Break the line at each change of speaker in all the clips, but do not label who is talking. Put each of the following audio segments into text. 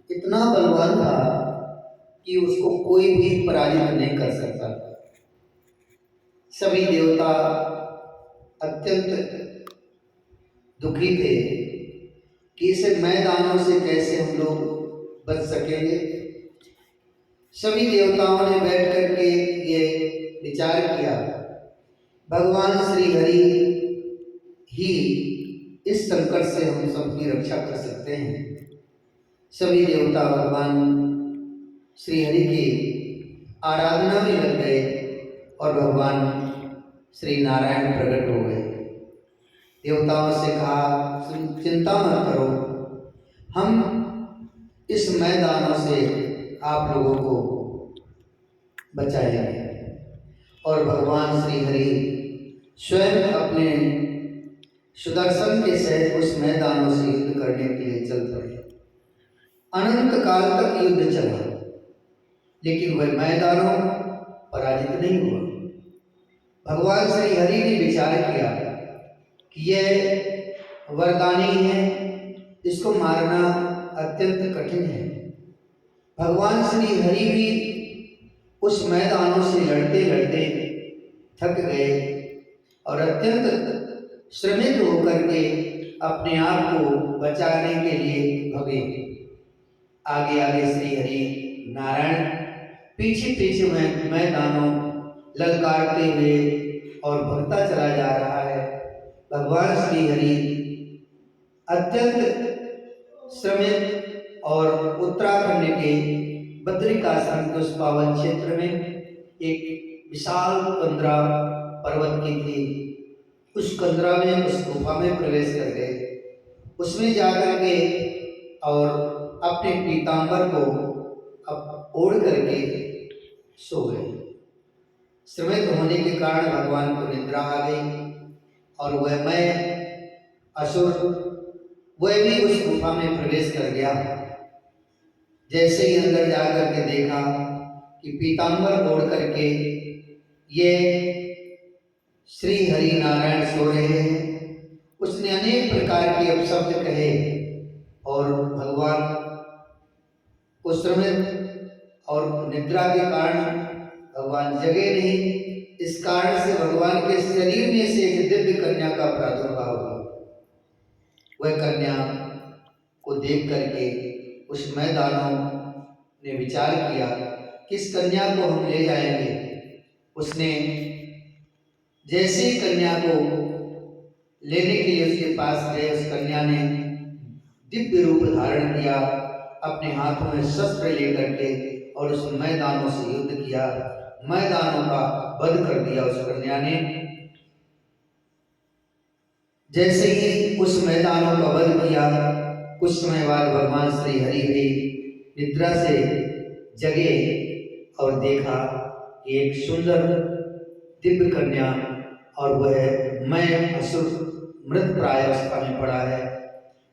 इतना बलवान था कि उसको कोई भी पराजित नहीं कर सकता। सभी देवता अत्यंत दुखी थे कि इस मैदानों से कैसे हम लोग बच सकेंगे। सभी देवताओं ने बैठ कर के ये विचार किया, भगवान श्री हरि ही इस संकट से हम सबकी रक्षा कर सकते हैं। सभी देवता भगवान श्री हरि की आराधना में लग गए और भगवान श्री नारायण प्रकट हो गए। देवताओं से कहा, चिंता मत करो, हम इस मैदानों से आप लोगों को बचाएंगे। और भगवान श्री हरि स्वयं अपने सुदर्शन के सहित उस मैदानों से युद्ध करने के लिए चल पड़े। अनंत काल तक युद्ध चला, लेकिन वह मैदानों पराजित नहीं हुआ। भगवान श्री हरि ने विचार किया कि यह वरदानी है, इसको मारना अत्यंत कठिन है। भगवान श्री हरि भी उस मैदानों से लड़ते लड़ते थक गए और अत्यंत श्रमित होकर के अपने आप को बचाने के लिए भगे। आगे आगे श्री हरि नारायण, पीछे पीछे मैदानों ललकारते हुए और भगता चला जा रहा है। भगवान श्री हरि अत्यंत श्रमित और उत्तराखंड के बद्रिकाश्रम के उस पावन क्षेत्र में एक विशाल कंदरा पर्वत की थी। उस कंदरा में, उस गुफा में प्रवेश कर गए। उसमें जाकर के और अपने पीतांबर को अब ओढ़ करके सो गए। श्रमित होने के कारण भगवान को निद्रा आ गई और वह मैं असुर वह भी उस गुफा में प्रवेश कर गया। जैसे ही अंदर जाकर के देखा कि पीतांबर ओढ़ करके ये श्री हरि नारायण सो रहे हैं, उसने अनेक प्रकार के अपशब्द कहे और भगवान को श्रमित और निद्रा के कारण भगवान जगे नहीं। इस कारण से भगवान के शरीर में से एक दिव्य कन्या का प्रादुर्भाव हुआ। वह कन्या को देख करके उस मैदानों ने विचार किया कि इस कन्या को हम ले जाएंगे। उसने जैसे ही कन्या को लेने के लिए उसके पास गए, उस कन्या ने दिव्य रूप धारण किया, अपने हाथों में शस्त्र लेकर के और उस मैदानों से युद्ध किया। मैदानों का वध कर दिया उस कन्या ने। जैसे ही उस मैदानों का वध किया, कुछ समय बाद भगवान श्री हरि भी निद्रा से जगे और देखा कि एक सुंदर दिव्य कन्या और वह मैं असुर मृत प्राय अवस्था में पड़ा है।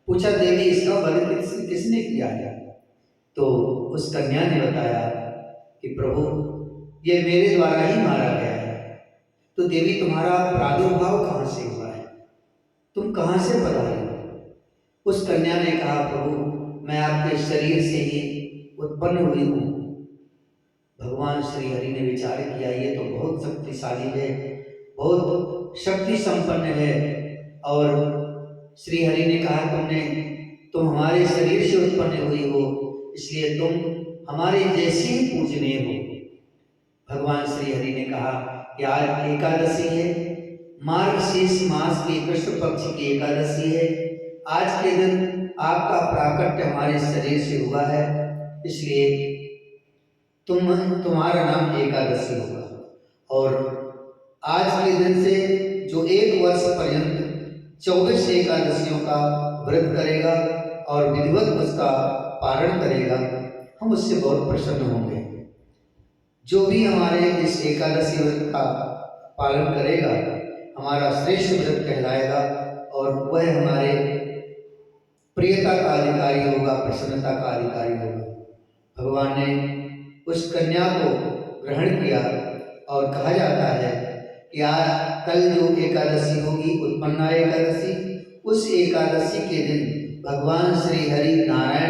पूछा, देवी इसका वध किसने किया है? तो उस कन्या ने बताया कि प्रभु ये मेरे द्वारा ही मारा गया है। तो देवी तुम्हारा प्रादुर्भाव कहाँ से हुआ है, तुम कहाँ से पधारे? उस कन्या ने कहा, प्रभु मैं आपके शरीर से ही उत्पन्न हुई हूँ। भगवान श्री हरि ने विचार किया, ये तो बहुत शक्तिशाली है, बहुत शक्ति संपन्न है। और श्री हरि ने कहा, तुम हमारे शरीर से उत्पन्न हुई हो, इसलिए तुम हमारे जैसे ही पूजनीय हो। भगवान श्री हरि ने कहा कि आज एकादशी है, मार्गशीर्ष मास की कृष्ण पक्ष की एकादशी है। आज के दिन आपका प्राकट्य हमारे शरीर से हुआ है, इसलिए तुम्हारा नाम एकादशी होगा। और आज के दिन से जो एक वर्ष पर्यंत 24 एकादशियों का व्रत करेगा और विधिवत उसका पारण करेगा, हम उससे बहुत प्रसन्न होंगे। जो भी हमारे इस एकादशी व्रत का पालन करेगा हमारा श्रेष्ठ व्रत कहलाएगा और वह हमारे प्रियता का अधिकारी होगा, प्रसन्नता का अधिकारी होगा। भगवान ने उस कन्या को ग्रहण किया और कहा जाता है कि आज कल जो एकादशी होगी, उत्पन्ना एकादशी, उस एकादशी के दिन भगवान श्री हरि नारायण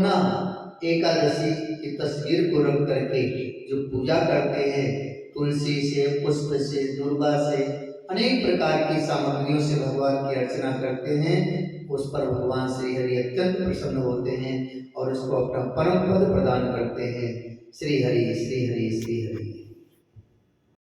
पुनः एकादशी की तस्वीर को रख करके जो पूजा करते हैं, तुलसी से, पुष्प से, दुर्वा से, अनेक प्रकार की सामग्रियों से भगवान की अर्चना करते हैं, उस पर भगवान श्री हरि अत्यंत प्रसन्न होते हैं और उसको अपना परम पद प्रदान करते हैं। श्री हरि, श्री हरि, श्री हरि।